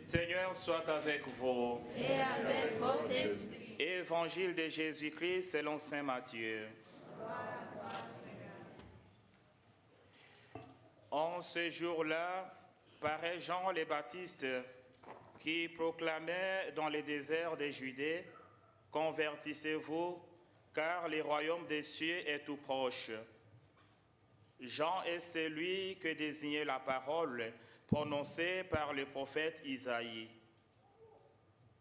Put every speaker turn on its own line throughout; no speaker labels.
Seigneur soit avec vous.
Et avec votre esprit.
Évangile de Jésus-Christ selon saint Matthieu. En ce jour-là, paraît Jean le Baptiste qui proclamait dans les déserts de Judée, « Convertissez-vous, car le royaume des cieux est tout proche. » Jean est celui que désignait la parole prononcée par le prophète Isaïe.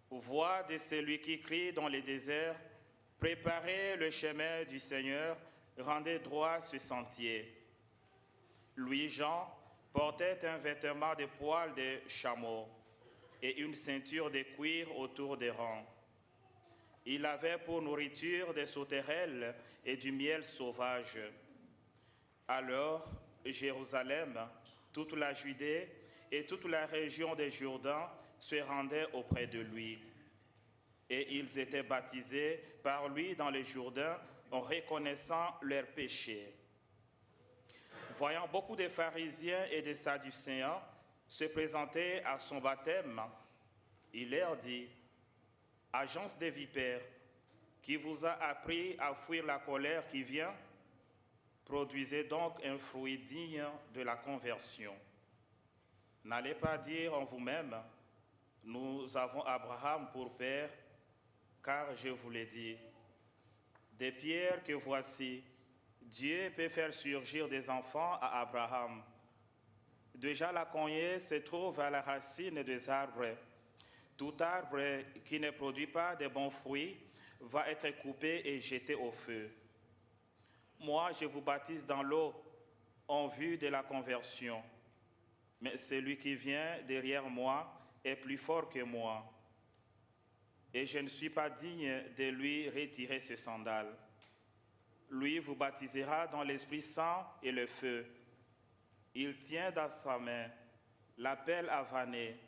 Voix de celui qui crie dans les déserts, « Préparez le chemin du Seigneur, rendez droit ce sentier. » Lui, Jean, portait un vêtement de poils de chameau et une ceinture de cuir autour des rangs. Il avait pour nourriture des sauterelles et du miel sauvage. Alors, Jérusalem, toute la Judée et toute la région des Jourdains se rendaient auprès de lui. Et ils étaient baptisés par lui dans les Jourdains en reconnaissant leurs péchés. Voyant beaucoup de pharisiens et de sadducéens se présenter à son baptême, il leur dit, « Agence des vipères, qui vous a appris à fuir la colère qui vient, produisez donc un fruit digne de la conversion. N'allez pas dire en vous-même, nous avons Abraham pour père, car je vous l'ai dit, des pierres que voici, Dieu peut faire surgir des enfants à Abraham. Déjà la cognée se trouve à la racine des arbres. Tout arbre qui ne produit pas de bons fruits va être coupé et jeté au feu. Moi, je vous baptise dans l'eau en vue de la conversion. Mais celui qui vient derrière moi est plus fort que moi. Et je ne suis pas digne de lui retirer ce sandal. Lui vous baptisera dans l'Esprit Saint et le feu. Il tient dans sa main la pelle à vanner.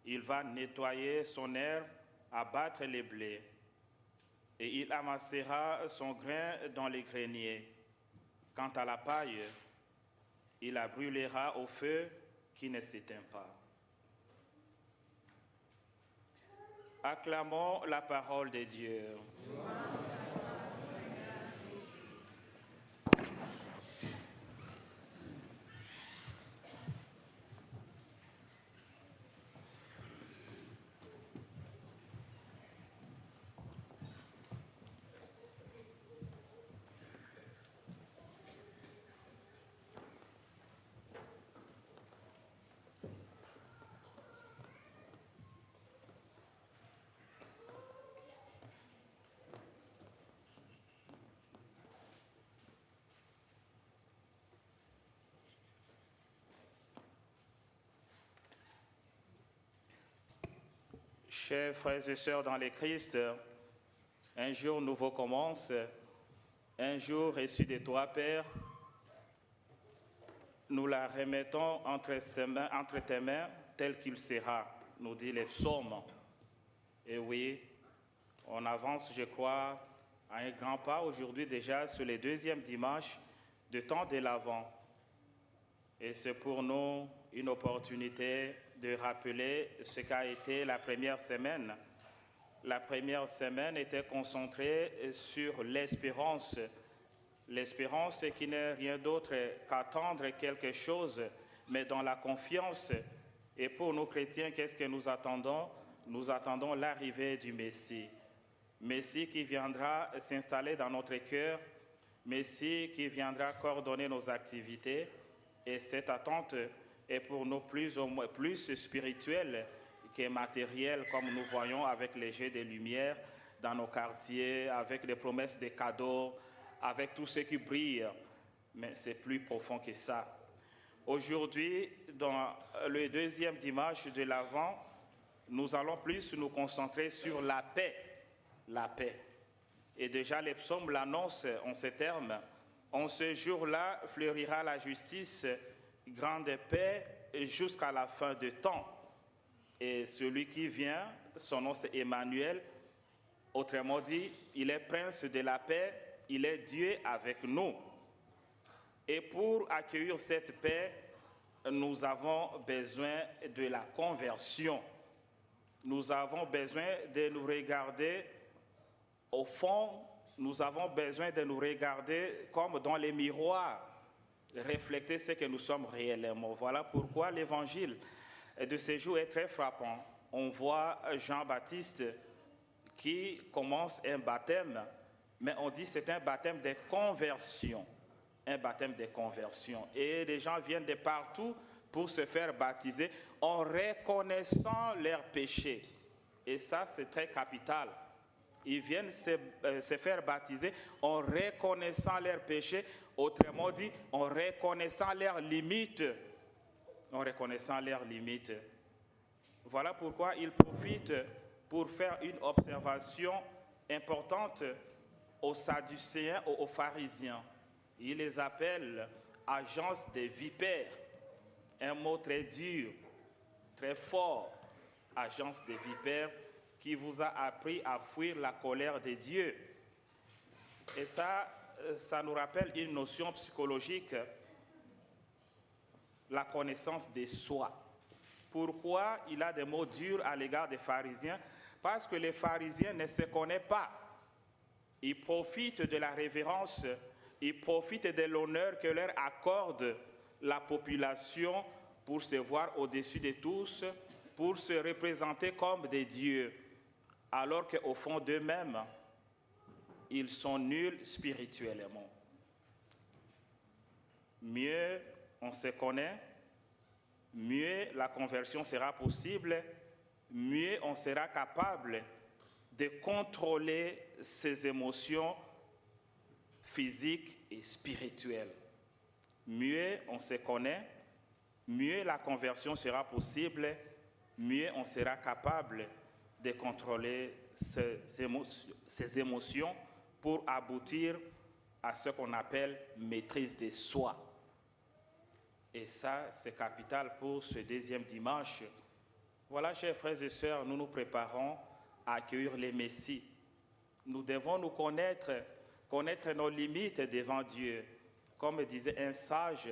Il va nettoyer son herbe, abattre les blés. Et il amassera son grain dans les greniers. Quant à la paille, il la brûlera au feu qui ne s'éteint pas. Acclamons la parole de Dieu. Chers frères et sœurs dans le Christ, un jour nouveau commence, un jour reçu de toi, Père. Nous la remettons entre tes mains tel qu'il sera, nous dit les psaumes. Et oui, on avance, je crois, à un grand pas aujourd'hui déjà sur le deuxième dimanche du temps de l'Avent. Et c'est pour nous une opportunité de rappeler ce qu'a été la première semaine. La première semaine était concentrée sur l'espérance. L'espérance qui n'est rien d'autre qu'attendre quelque chose, mais dans la confiance. Et pour nous chrétiens, qu'est-ce que nous attendons? Nous attendons l'arrivée du Messie. Messie qui viendra s'installer dans notre cœur, Messie qui viendra coordonner nos activités. Et cette attente est pour nous plus spirituelle que matérielle, comme nous voyons avec les jets de lumière dans nos quartiers, avec les promesses de cadeaux, avec tout ce qui brille. Mais c'est plus profond que ça. Aujourd'hui, dans le deuxième dimanche de l'Avent, nous allons plus nous concentrer sur la paix. La paix. Et déjà, les psaumes l'annoncent en ces termes. En ce jour-là fleurira la justice, grande paix jusqu'à la fin du temps. Et celui qui vient, son nom c'est Emmanuel. Autrement dit, il est prince de la paix, il est Dieu avec nous. Et pour accueillir cette paix, nous avons besoin de la conversion. nous avons besoin de nous regarder au fond, nous avons besoin de nous regarder comme dans les miroirs, refléter ce que nous sommes réellement. Voilà pourquoi l'évangile de ce jour est très frappant. On voit Jean-Baptiste qui commence un baptême, mais on dit que c'est un baptême de conversion. Un baptême de conversion. Et les gens viennent de partout pour se faire baptiser en reconnaissant leurs péchés. Et ça, c'est très capital. Ils viennent se faire baptiser en reconnaissant leurs péchés, autrement dit, en reconnaissant leurs limites. En reconnaissant leurs limites. Voilà pourquoi ils profitent pour faire une observation importante aux Sadducéens, aux pharisiens. Ils les appellent agence des vipères. Un mot très dur, très fort. Agence des vipères qui vous a appris à fuir la colère de Dieu. Et ça nous rappelle une notion psychologique, la connaissance de soi. Pourquoi il a des mots durs à l'égard des pharisiens? Parce que les pharisiens ne se connaissent pas. Ils profitent de la révérence, ils profitent de l'honneur que leur accorde la population pour se voir au-dessus de tous, pour se représenter comme des dieux, alors qu'au fond d'eux-mêmes, ils sont nuls spirituellement. Mieux on se connaît, mieux la conversion sera possible, mieux on sera capable de contrôler ses émotions physiques et spirituelles. Mieux on se connaît, mieux la conversion sera possible, mieux on sera capable de contrôler ses émotions pour aboutir à ce qu'on appelle maîtrise de soi. Et ça, c'est capital pour ce deuxième dimanche. Voilà, chers frères et sœurs, nous nous préparons à accueillir le Messie. Nous devons nous connaître nos limites devant Dieu. Comme disait un sage,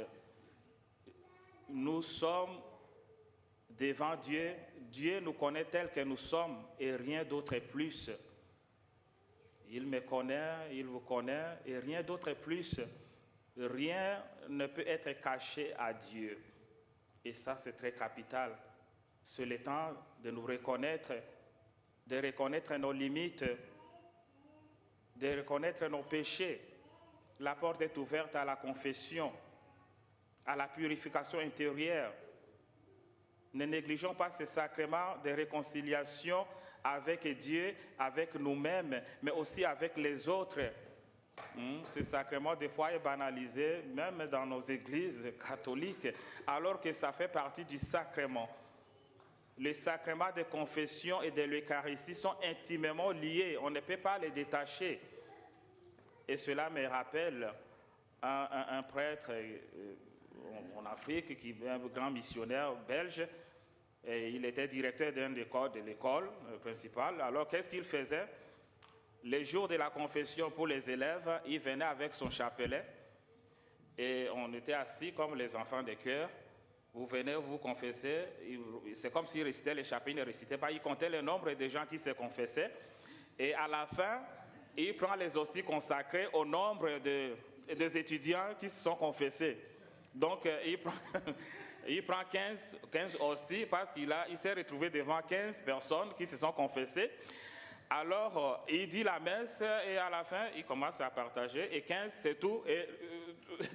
nous sommes devant Dieu. Dieu nous connaît tel que nous sommes et rien d'autre plus. Il me connaît, il vous connaît et rien d'autre plus. Rien ne peut être caché à Dieu. Et ça, c'est très capital. C'est le temps de nous reconnaître, de reconnaître nos limites, de reconnaître nos péchés. La porte est ouverte à la confession, à la purification intérieure. Ne négligeons pas ce sacrement de réconciliation avec Dieu, avec nous-mêmes, mais aussi avec les autres. Ce sacrement, des fois, est banalisé, même dans nos églises catholiques, alors que ça fait partie du sacrement. Les sacrements de confession et de l'Eucharistie sont intimement liés. On ne peut pas les détacher. Et cela me rappelle un prêtre en Afrique, qui est un grand missionnaire belge. Et il était directeur de l'école principale. Alors, qu'est-ce qu'il faisait? Les jours de la confession pour les élèves, il venait avec son chapelet et on était assis comme les enfants de chœur. Vous venez, vous confessez, c'est comme s'il récitait les chapelets, il ne récitait pas, il comptait le nombre de gens qui se confessaient. Et à la fin, il prend les hosties consacrées au nombre des étudiants qui se sont confessés. Donc, il prend 15 hosties parce qu'il s'est retrouvé devant 15 personnes qui se sont confessées. Alors, il dit la messe et à la fin, il commence à partager. Et 15, c'est tout. Et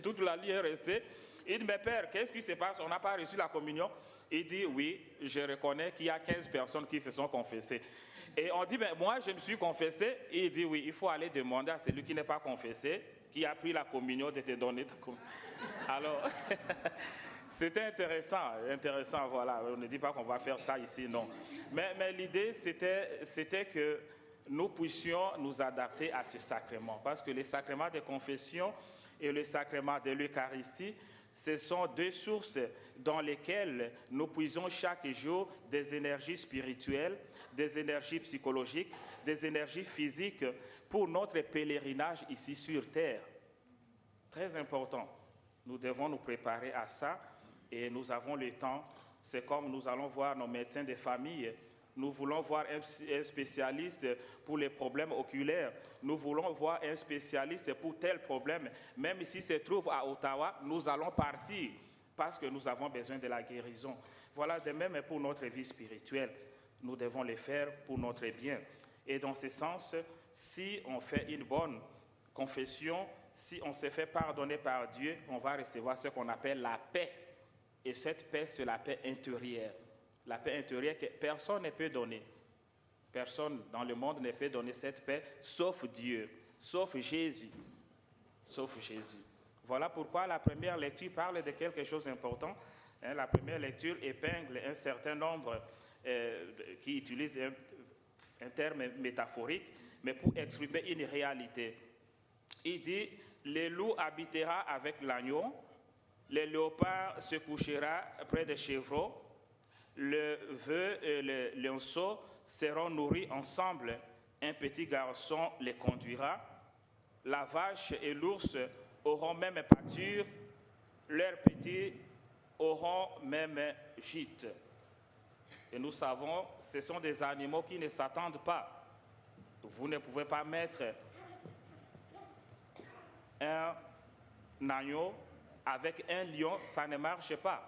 toute la ligne est restée. Il dit, mais père, qu'est-ce qui se passe? On n'a pas reçu la communion. Il dit, oui, je reconnais qu'il y a 15 personnes qui se sont confessées. Et on dit, mais moi, je me suis confessé. Et il dit, oui, il faut aller demander à celui qui n'est pas confessé, qui a pris la communion, de te donner ta communion. Alors, c'était intéressant, voilà. On ne dit pas qu'on va faire ça ici, non. Mais l'idée, c'était que nous puissions nous adapter à ce sacrement. Parce que les sacrements de confession et le sacrement de l'Eucharistie, ce sont deux sources dans lesquelles nous puisons chaque jour des énergies spirituelles, des énergies psychologiques, des énergies physiques pour notre pèlerinage ici sur Terre. Très important. Nous devons nous préparer à ça et nous avons le temps. C'est comme nous allons voir nos médecins de famille Nous voulons voir un spécialiste pour les problèmes oculaires. Nous voulons voir un spécialiste pour tel problème. Même s'il se trouve à Ottawa, nous allons partir parce que nous avons besoin de la guérison. Voilà, de même pour notre vie spirituelle. Nous devons le faire pour notre bien. Et dans ce sens, si on fait une bonne confession, si on se fait pardonner par Dieu, on va recevoir ce qu'on appelle la paix. Et cette paix, c'est la paix intérieure. La paix intérieure que personne ne peut donner. Personne dans le monde ne peut donner cette paix, sauf Dieu, sauf Jésus. Sauf Jésus. Voilà pourquoi la première lecture parle de quelque chose d'important. La première lecture épingle un certain nombre qui utilisent un terme métaphorique, mais pour exprimer une réalité. Il dit, le loup habitera avec l'agneau, le léopard se couchera près des chevreaux, le vœu et le lionceau seront nourris ensemble, un petit garçon les conduira, la vache et l'ours auront même pâture, leurs petits auront même gîte. Et nous savons, ce sont des animaux qui ne s'attendent pas. Vous ne pouvez pas mettre un agneau avec un lion, ça ne marche pas.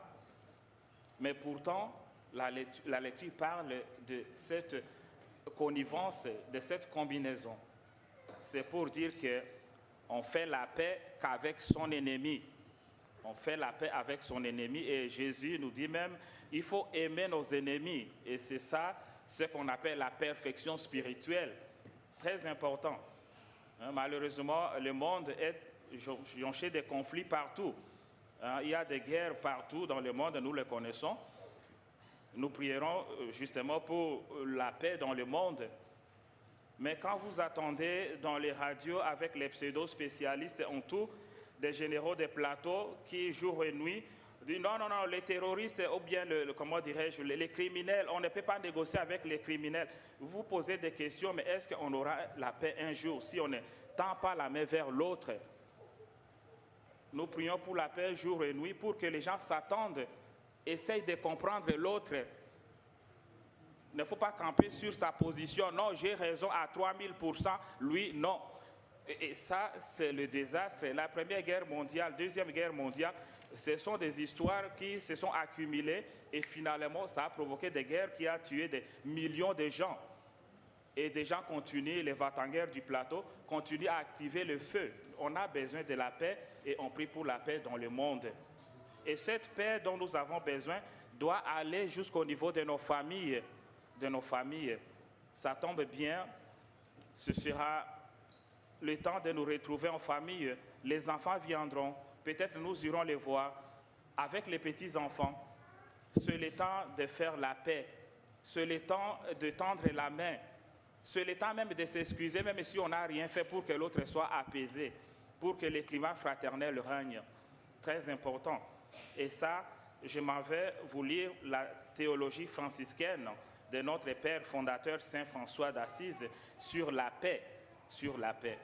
Mais pourtant, la lecture parle de cette connivence, de cette combinaison. C'est pour dire qu'on fait la paix qu'avec son ennemi. On fait la paix avec son ennemi et Jésus nous dit même, il faut aimer nos ennemis. Et c'est ça, ce qu'on appelle la perfection spirituelle. Très important. Malheureusement, le monde est jonché de conflits partout. Il y a des guerres partout dans le monde, nous le connaissons. Nous prierons justement pour la paix dans le monde. Mais quand vous attendez dans les radios avec les pseudo-spécialistes en tout, des généraux des plateaux qui, jour et nuit, disent non, les terroristes ou bien, comment dirais-je, les criminels, on ne peut pas négocier avec les criminels. Vous vous posez des questions, mais est-ce qu'on aura la paix un jour si on ne tend pas la main vers l'autre? Nous prions pour la paix jour et nuit pour que les gens s'attendent, essayent de comprendre l'autre. Il ne faut pas camper sur sa position. Non, j'ai raison à 3000%, lui, non. Et ça, c'est le désastre. La Première Guerre mondiale, Deuxième Guerre mondiale, ce sont des histoires qui se sont accumulées et finalement, ça a provoqué des guerres qui ont tué des millions de gens. Et des gens continuent, les va-t-en-guerre du plateau, continuent à activer le feu. On a besoin de la paix et on prie pour la paix dans le monde. Et cette paix dont nous avons besoin doit aller jusqu'au niveau de nos familles. Ça tombe bien, ce sera le temps de nous retrouver en famille. Les enfants viendront, peut-être nous irons les voir avec les petits-enfants. C'est le temps de faire la paix, c'est le temps de tendre la main, c'est le temps même de s'excuser, même si on n'a rien fait pour que l'autre soit apaisé, pour que le climat fraternel règne. Très important. Et ça, je m'en vais vous lire la théologie franciscaine de notre Père fondateur Saint François d'Assise sur la paix. Sur la paix.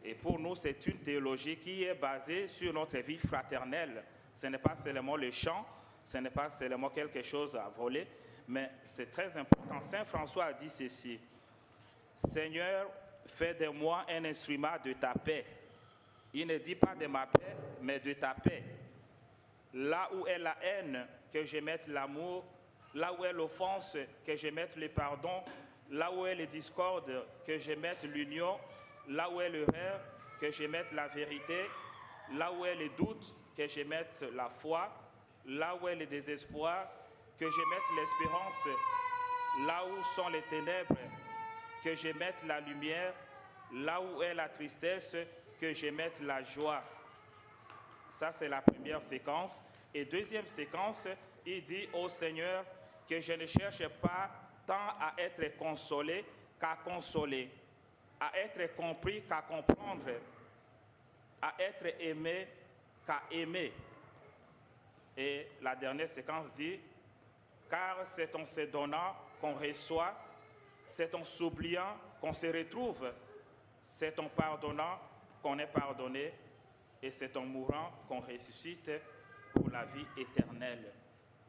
Et pour nous, c'est une théologie qui est basée sur notre vie fraternelle. Ce n'est pas seulement le chant, ce n'est pas seulement quelque chose à voler, mais c'est très important. Saint François a dit ceci: Seigneur, fais de moi un instrument de ta paix. Il ne dit pas de ma paix, mais de ta paix. Là où est la haine, que je mette l'amour. Là où est l'offense, que je mette le pardon. Là où est le discorde, que je mette l'union. Là où est l'erreur, que je mette la vérité. Là où est le doute, que je mette la foi. Là où est le désespoir, que je mette l'espérance. Là où sont les ténèbres, que je mette la lumière. Là où est la tristesse, que je mette la joie. Ça, c'est la première séquence. Et deuxième séquence, il dit au Seigneur que je ne cherche pas tant à être consolé qu'à consoler, à être compris qu'à comprendre, à être aimé qu'à aimer. Et la dernière séquence dit, car c'est en se donnant qu'on reçoit, c'est en s'oubliant qu'on se retrouve, c'est en pardonnant qu'on est pardonné, et c'est en mourant qu'on ressuscite pour la vie éternelle.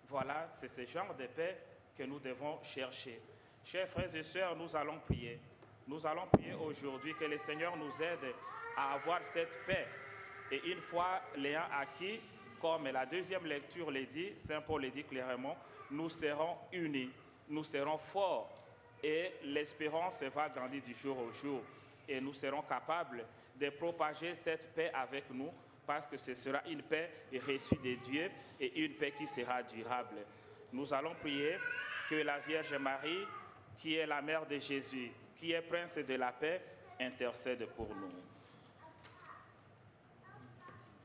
Voilà, c'est ce genre de paix que nous devons chercher. Chers frères et sœurs, nous allons prier. Nous allons prier aujourd'hui que le Seigneur nous aide à avoir cette paix. Et une fois l'ayant acquis, comme la deuxième lecture le dit, Saint Paul le dit clairement, nous serons unis, nous serons forts et l'espérance va grandir du jour au jour. Et nous serons capables de propager cette paix avec nous parce que ce sera une paix reçue de Dieu et une paix qui sera durable. Nous allons prier que la Vierge Marie, qui est la mère de Jésus, qui est prince de la paix, intercède pour nous.